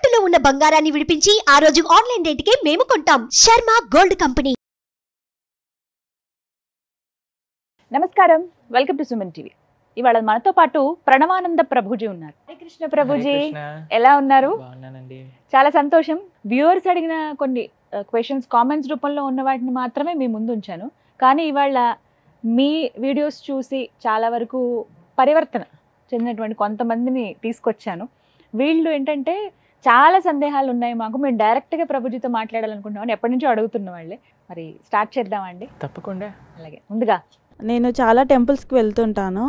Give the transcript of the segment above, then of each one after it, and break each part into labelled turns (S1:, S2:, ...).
S1: తాకట్టులో ఉన్న బంగారాన్ని విడిపించి ఆ రోజు ఆన్లైన్ రేటుకే మేము కొంటాం. Sharma gold company.
S2: నమస్కారం, వెల్కమ్ టు సుమన్ టీవీ. ఇవాళ మనతో పాటు ప్రణవానంద ప్రభుజీ ఉన్నారు. హరే కృష్ణ ప్రభుజీ, ఎలా ఉన్నారు? చాలా సంతోషం. వ్యూవర్స్ అడిగిన కొన్ని క్వశ్చన్స్ కామెంట్స్ రూపంలో ఉన్న వాటిని మాత్రమే మీ ముందు ఉంచాను. కానీ ఇవాళ మీ వీడియోస్ చూసి చాలా వరకు పరివర్తన చెందినటువంటి కొంతమందిని తీసుకొచ్చాను. వీళ్ళు ఏంటంటే చాలా సందేహాలు ఉన్నాయి మాకు, మేము డైరెక్ట్గా ప్రభుజీతో మాట్లాడాలనుకుంటున్నామని ఎప్పటి నుంచో అడుగుతున్న వాళ్ళే. మరి స్టార్ట్ చేద్దామండి.
S3: తప్పకుండా.
S2: అలాగే, ముందుగా
S4: నేను చాలా టెంపుల్స్కి వెళ్తుంటాను.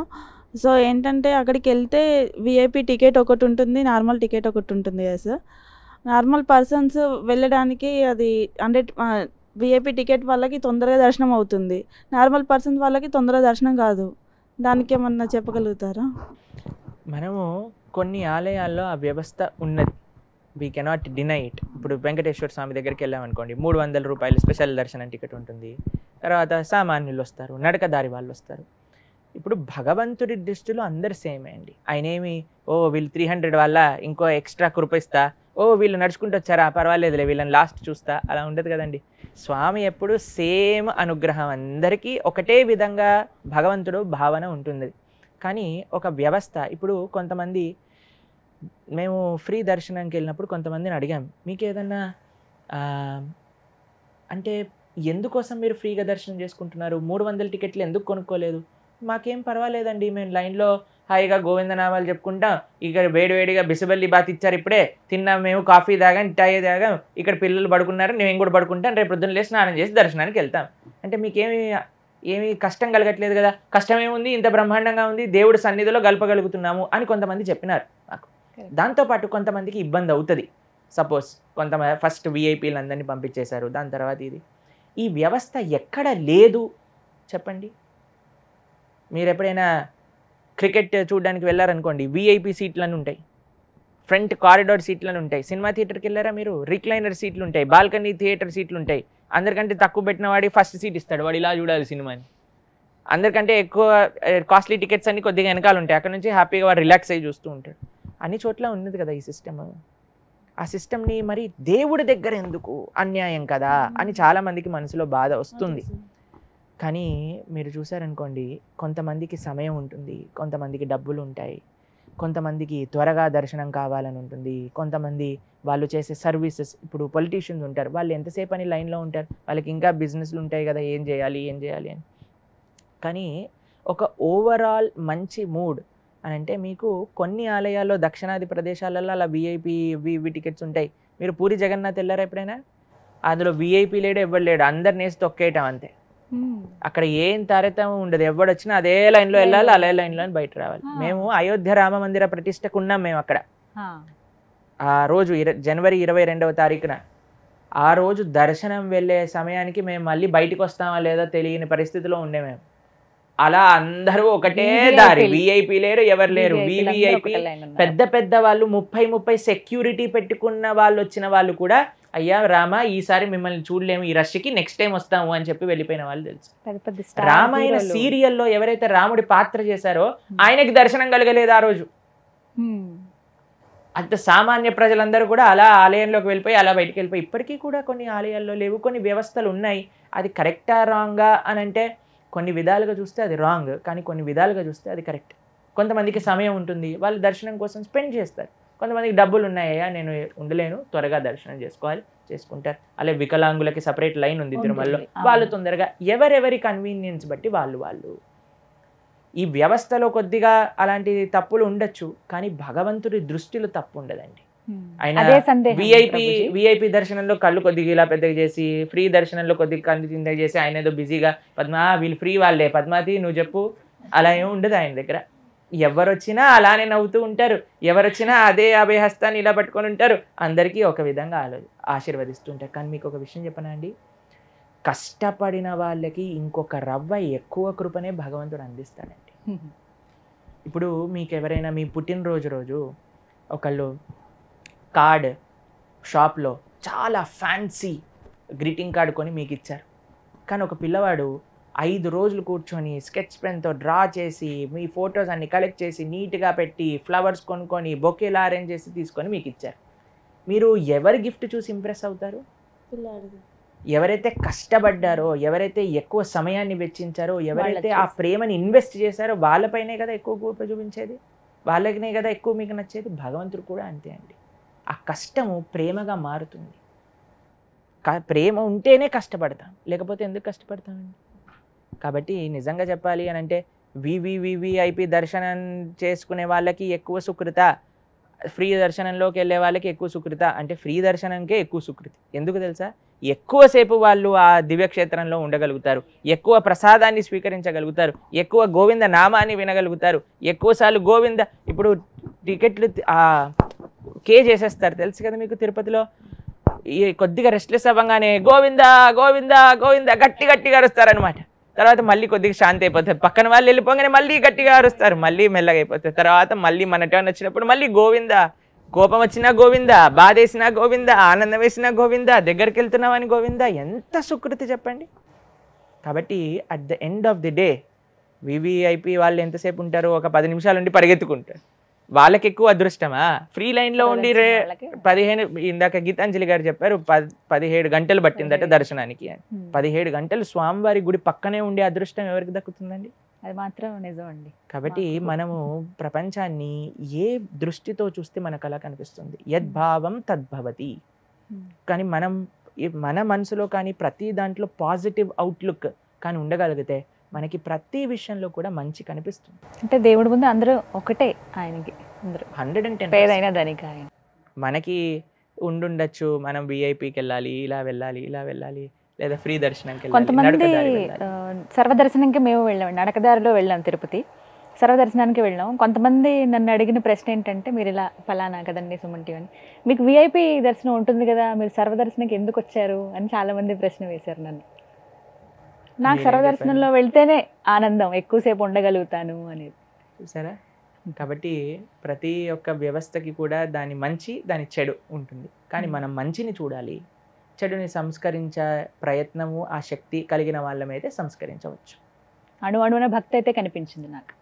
S4: సో ఏంటంటే అక్కడికి వెళ్తే విఐపి టికెట్ ఒకటి ఉంటుంది, నార్మల్ టికెట్ ఒకటి ఉంటుంది కదా సార్. నార్మల్ పర్సన్స్ వెళ్ళడానికి అది 100 విఐపి టికెట్ వాళ్ళకి తొందరగా దర్శనం అవుతుంది, నార్మల్ పర్సన్స్ వాళ్ళకి తొందరగా దర్శనం కాదు. దానికి ఏమన్నా చెప్పగలుగుతారా?
S3: మనము కొన్ని ఆలయాల్లో ఆ వ్యవస్థ ఉన్నది, వీ కెనాట్ డినై ఇట్. ఇప్పుడు వెంకటేశ్వర స్వామి దగ్గరికి వెళ్ళామనుకోండి, 300 రూపాయలు స్పెషల్ దర్శనం టికెట్ ఉంటుంది. తర్వాత సామాన్యులు వస్తారు, నడకదారి వాళ్ళు వస్తారు. ఇప్పుడు భగవంతుడి దృష్టిలో అందరు సేమే అండి. ఆయన ఏమి వీళ్ళు 300 వల్ల ఇంకో ఎక్స్ట్రా కృపిస్తా, వీళ్ళు నడుచుకుంటూ వచ్చారా పర్వాలేదులే వీళ్ళని లాస్ట్ చూస్తా, అలా ఉండదు కదండి. స్వామి ఎప్పుడు సేమ్ అనుగ్రహం, అందరికీ ఒకటే విధంగా భగవంతుడు భావన ఉంటుంది. కానీ ఒక వ్యవస్థ, ఇప్పుడు కొంతమంది మేము ఫ్రీ దర్శనానికి వెళ్ళినప్పుడు కొంతమందిని అడిగాం, మీకు ఏదన్నా అంటే ఎందుకోసం మీరు ఫ్రీగా దర్శనం చేసుకుంటున్నారు, 300 టికెట్లు ఎందుకు కొనుక్కోలేదు? మాకేం పర్వాలేదండి, మేము లైన్లో హాయిగా గోవిందనామాలు చెప్పుకుంటాం, ఇక్కడ వేడివేడిగా బిసిబల్లి బాత్ ఇచ్చారు, ఇప్పుడే తిన్నాం, మేము కాఫీ తాగాం, టాయ్ తాగాం, ఇక్కడ పిల్లలు పడుకున్నారు, నేను కూడా పడుకుంటాను, రేపు పొద్దున్న లేసి స్నానం చేసి దర్శనానికి వెళ్తాం. అంటే మీకేమి కష్టం కలగట్లేదు కదా? కష్టమేముంది, ఇంత బ్రహ్మాండంగా ఉంది, దేవుడి సన్నిధిలో గలపగలుగుతున్నాము అని కొంతమంది చెప్పినారు నాకు. దాంతోపాటు కొంతమందికి ఇబ్బంది అవుతుంది. సపోజ్ కొంతమంది ఫస్ట్ విఐపీలు అందరినీ పంపించేశారు, దాని తర్వాత ఇది. ఈ వ్యవస్థ ఎక్కడ లేదు చెప్పండి. మీరు ఎప్పుడైనా క్రికెట్ చూడడానికి వెళ్ళారనుకోండి, విఐపీ సీట్లను ఉంటాయి, ఫ్రంట్ కారిడార్ సీట్లను ఉంటాయి. సినిమా థియేటర్కి వెళ్ళారా మీరు, రిక్లైనర్ సీట్లు ఉంటాయి, బాల్కనీ థియేటర్ సీట్లు ఉంటాయి. అందరికంటే తక్కువ పెట్టిన వాడి ఫస్ట్ సీట్ ఇస్తాడు, వాడు ఇలా చూడాలి సినిమాని. అందరికంటే ఎక్కువ కాస్ట్లీ టికెట్స్ అన్ని కొద్దిగా వెనకాల ఉంటాయి, అక్కడ నుంచి హ్యాపీగా వాడు రిలాక్స్ అయ్యి చూస్తూ ఉంటాడు. అన్ని చోట్ల ఉన్నది కదా ఈ సిస్టమ్. ఆ సిస్టమ్ని మరి దేవుడి దగ్గర ఎందుకు, అన్యాయం కదా అని చాలామందికి మనసులో బాధ వస్తుంది. కానీ మీరు చూసారనుకోండి, కొంతమందికి సమయం ఉంటుంది, కొంతమందికి డబ్బులు ఉంటాయి, కొంతమందికి త్వరగా దర్శనం కావాలని ఉంటుంది, కొంతమంది వాళ్ళు చేసే సర్వీసెస్, ఇప్పుడు పొలిటీషియన్స్ ఉంటారు, వాళ్ళు ఎంతసేపు అని లైన్లో ఉంటారు, వాళ్ళకి ఇంకా బిజినెస్లు ఉంటాయి కదా, ఏం చేయాలి అని. కానీ ఒక ఓవరాల్ మంచి మూడ్ అని అంటే, మీకు కొన్ని ఆలయాల్లో దక్షిణాది ప్రదేశాలలో అలా విఐపి టికెట్స్ ఉంటాయి. మీరు పూరి జగన్నాథ్ వెళ్ళారా ఎప్పుడైనా? అందులో విఐపి లేడు, ఎవరు లేడు, అందరిని వేసి తొక్కేయటం అంతే. అక్కడ ఏం తారతమ్యం ఉండదు, ఎవడొచ్చినా అదే లైన్లో వెళ్ళాలి, అదే లైన్లో బయట రావాలి. మేము అయోధ్య రామ మందిర ప్రతిష్టకు ఉన్నాం మేము అక్కడ. ఆ రోజు జనవరి 22వ తారీఖున, ఆ రోజు దర్శనం వెళ్ళే సమయానికి మేము మళ్ళీ బయటకు వస్తామా లేదా తెలియని పరిస్థితిలో ఉండే మేము. అలా అందరూ ఒకటే దారి, విఐపి లేరు, ఎవరు లేరు. వివిఐపి పెద్ద పెద్ద వాళ్ళు 30 సెక్యూరిటీ పెట్టుకున్న వాళ్ళు వచ్చిన వాళ్ళు కూడా, అయ్యా రామ ఈసారి మిమ్మల్ని చూడలేము, ఈ రష్కి నెక్స్ట్ టైం వస్తాము అని చెప్పి వెళ్ళిపోయిన వాళ్ళు తెలుసు. రామాయణ సీరియల్లో ఎవరైతే రాముడి పాత్ర చేశారో ఆయనకి దర్శనం కలగలేదు ఆ రోజు. అంత సామాన్య ప్రజలందరూ కూడా అలా ఆలయంలోకి వెళ్ళిపోయి అలా బయటికి వెళ్ళిపోయి. ఇప్పటికీ కూడా కొన్ని ఆలయాల్లో లేవు, కొన్ని వ్యవస్థలు ఉన్నాయి. అది కరెక్టా రాంగా అని అంటే, కొన్ని విధాలుగా చూస్తే అది రాంగ్, కానీ కొన్ని విధాలుగా చూస్తే అది కరెక్ట్. కొంతమందికి సమయం ఉంటుంది, వాళ్ళు దర్శనం కోసం స్పెండ్ చేస్తారు. కొంతమందికి డబ్బులు ఉన్నాయా, నేను ఉండలేను, త్వరగా దర్శనం చేసుకుంటారు. అలాగే వికలాంగులకి సపరేట్ లైన్ ఉంది తిరుమలలో, వాళ్ళు తొందరగా, ఎవరెవరి కన్వీనియన్స్ బట్టి వాళ్ళు. ఈ వ్యవస్థలో కొద్దిగా అలాంటి తప్పులు ఉండొచ్చు, కానీ భగవంతుడి దృష్టిలో తప్పు ఉండదండి. ఆయన విఐపి దర్శనంలో కళ్ళు కొద్దిగా ఇలా పెద్దగా చేసి, ఫ్రీ దర్శనంలో కొద్దిగా కళ్ళు కిందగా చేసి, ఆయన ఏదో బిజీగా వీళ్ళు ఫ్రీ వాళ్ళే, పద్మావతి నువ్వు చెప్పు, అలా ఏమి ఉండదు ఆయన దగ్గర. ఎవరు వచ్చినా అలానే నవ్వుతూ ఉంటారు, ఎవరు వచ్చినా అదే అభయహస్తాన్ని ఇలా పట్టుకొని ఉంటారు, అందరికీ ఒక విధంగా ఆశీర్వదిస్తూ ఉంటారు. కానీ మీకు ఒక విషయం చెప్పనా అండి, కష్టపడిన వాళ్ళకి ఇంకొక రవ్వ ఎక్కువ కృపనే భగవంతుడు అందిస్తాడండి. ఇప్పుడు మీకు ఎవరైనా మీ పుట్టినరోజు రోజు ఒకళ్ళు కార్డ్ షాప్లో చాలా ఫ్యాన్సీ గ్రీటింగ్ కార్డు కొని మీకు ఇచ్చారు, కానీ ఒక పిల్లవాడు 5 రోజులు కూర్చొని స్కెచ్ పెన్తో డ్రా చేసి మీ ఫొటోస్ అన్ని కలెక్ట్ చేసి నీట్గా పెట్టి ఫ్లవర్స్ కొనుక్కొని బొకేలా అరేంజ్ చేసి తీసుకొని మీకు ఇచ్చారు. మీరు ఎవరి గిఫ్ట్ చూసి ఇంప్రెస్ అవుతారు? ఎవరైతే కష్టపడ్డారో, ఎవరైతే ఎక్కువ సమయాన్ని వెచ్చించారో, ఎవరైతే ఆ ప్రేమని ఇన్వెస్ట్ చేశారో వాళ్ళపైనే కదా ఎక్కువ గొప్ప చూపించేది, వాళ్ళకినే కదా ఎక్కువ మీకు నచ్చేది. భగవంతుడు కూడా అంతే అండి. ఆ కష్టము ప్రేమగా మారుతుంది. ప్రేమ ఉంటేనే కష్టపడతాం, లేకపోతే ఎందుకు కష్టపడతామండి? కాబట్టి నిజంగా చెప్పాలి అని అంటే వివిఐపి దర్శనం చేసుకునే వాళ్ళకి ఎక్కువ సుకృత, ఫ్రీ దర్శనంలోకి వెళ్ళే వాళ్ళకి ఎక్కువ సుకృత అంటే ఫ్రీ దర్శనంకే ఎక్కువ సుకృతి. ఎందుకు తెలుసా? ఎక్కువసేపు వాళ్ళు ఆ దివ్యక్షేత్రంలో ఉండగలుగుతారు, ఎక్కువ ప్రసాదాన్ని స్వీకరించగలుగుతారు, ఎక్కువ గోవింద నామాన్ని వినగలుగుతారు, ఎక్కువసార్లు గోవింద ఇప్పుడు టికెట్లు కే చేసేస్తారు తెలుసు కదా మీకు. తిరుపతిలో ఈ కొద్దిగా రెస్ట్లెస్ అవ్వగానే గోవింద గోవింద గోవింద గట్టిగా అరుస్తారనమాట. తర్వాత మళ్ళీ కొద్దిగా శాంతి అయిపోతుంది, పక్కన వాళ్ళు వెళ్ళిపోగానే మళ్ళీ గట్టిగా అరుస్తారు, మళ్ళీ మెల్లగా అయిపోతుంది. తర్వాత మళ్ళీ మన టర్న్ వచ్చినప్పుడు మళ్ళీ గోవింద, కోపం వచ్చినా గోవింద, బాధ వేసినా గోవింద, ఆనందం వేసినా గోవింద, దగ్గరికి వెళ్తున్నామని గోవింద. ఎంత సుకృతి చెప్పండి. కాబట్టి at the end of the day VVIP వాళ్ళు ఎంతసేపు ఉంటారు? ఒక 10 నిమిషాలు ఉండి పరిగెత్తుకుంటారు. వాళ్ళకి ఎక్కువ అదృష్టమా? ఫ్రీ లైన్లో ఉండి 15, ఇందాక గీతాంజలి గారు చెప్పారు 17 గంటలు పట్టిందట దర్శనానికి. 17 గంటలు స్వామివారి గుడి పక్కనే ఉండే అదృష్టం ఎవరికి దక్కుతుందండి?
S2: అది మాత్రం నిజం అండి.
S3: కాబట్టి మనము ప్రపంచాన్ని ఏ దృష్టితో చూస్తే మనకు అలా కనిపిస్తుంది. యద్భావం తద్భవతి. కానీ మనం మన మనసులో కానీ ప్రతి దాంట్లో పాజిటివ్ అవుట్లుక్ కానీ ఉండగలిగితే మనకి ప్రతి విషయంలో కూడా మంచి కనిపిస్తుంది.
S2: అంటే దేవుడి ముందు అందరూ ఒకటే, ఆయనకి అందరూ
S3: 110
S2: పేదైనా ధనిక ఆయన.
S3: మనకి ఉండుండొచ్చు మనం విఐపికి వెళ్ళాలి, ఇలా వెళ్ళాలి, లేదా ఫ్రీ దర్శనంకి
S2: కొంతమంది సర్వదర్శనంకి మేము వెళ్ళామండి, నడకదారిలో వెళ్ళాం తిరుపతి, సర్వదర్శనానికి వెళ్ళాం. కొంతమంది నన్ను అడిగిన ప్రశ్న ఏంటంటే, మీరు ఇలా ఫలానా కదండి సుమన్ టీవీ అని, మీకు విఐపి దర్శనం ఉంటుంది కదా, మీరు సర్వదర్శనంకి ఎందుకు వచ్చారు అని చాలా మంది ప్రశ్న వేశారు నన్ను. నాకు సర్వదర్శనంలో వెళ్తేనే ఆనందం, ఎక్కువసేపు ఉండగలుగుతాను అనేది.
S3: చూసారా? కాబట్టి ప్రతి ఒక్క వ్యవస్థకి కూడా దాని మంచి దాని చెడు ఉంటుంది. కానీ మనం మంచిని చూడాలి, చెడుని సంస్కరించే ప్రయత్నము ఆ శక్తి కలిగిన వాళ్ళమైతే సంస్కరించవచ్చు.
S2: అణువణువున భక్తి అయితే కనిపించింది నాకు,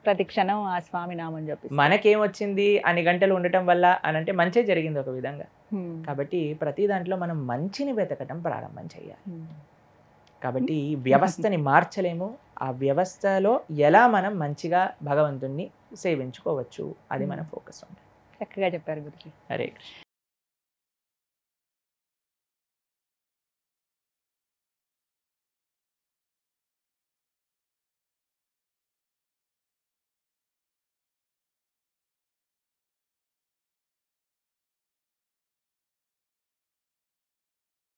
S2: ప్రతి క్షణం ఆ స్వామి నామం చెప్పి.
S3: మనకేమొచ్చింది అన్ని గంటలు ఉండటం వల్ల అని అంటే మంచే జరిగింది ఒక విధంగా. కాబట్టి ప్రతి దాంట్లో మనం మంచిని వెతకటం ప్రారంభం చేయాలి. కాబట్టి వ్యవస్థని మార్చలేము, ఆ వ్యవస్థలో ఎలా మనం మంచిగా భగవంతుణ్ణి సేవించుకోవచ్చు అది మన ఫోకస్ ఉంటుంది.
S2: చక్కగా చెప్పారు గురుజీ.
S3: హరే కృష్ణ.